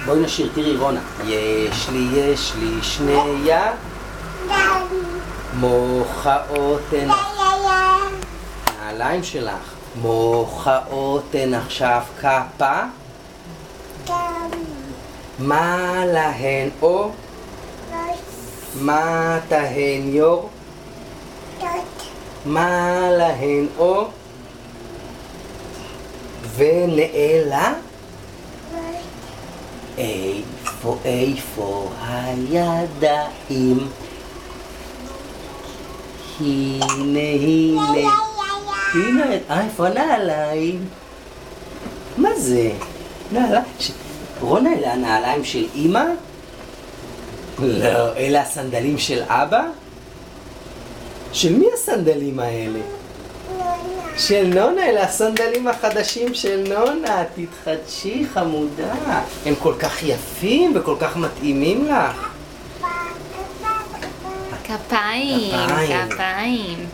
בואי נשיר, תראי רונה. יש לי שני יד, מוחאות הן... העליים שלך. מוחאות הן עכשיו כפה. מה להן או? מה תהן יור? מה להן או? ונעלה? איפה הידיים? הנה איפה הנעליים? מה זה? נעליים? רונה, אלה הנעליים של אמא? לא, אלה הסנדלים של אבא? של מי הסנדלים האלה? של נונה, אלה הסנדלים החדשים של נונה. תתחדשי חמודה, הם כל כך יפים וכל כך מתאימים לך. כפיים.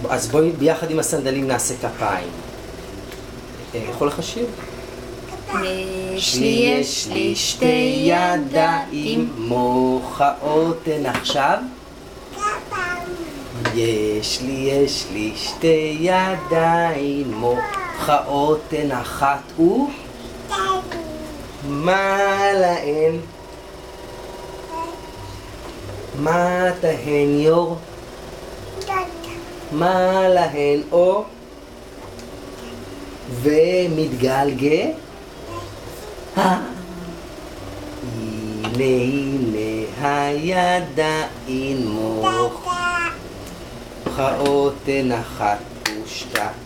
אז בואי ביחד עם הסנדלים נעשה כפיים. יכול לחשב? יש לי שתי ידיים, מוחאות הן עכשיו. יש לי שתי ידיים, מוחאות הן אחת ו... מה להן? מה תהן יור? מה להן או? ומתגלגל? הנה הידיים מוחאות הן אחת ושתיים.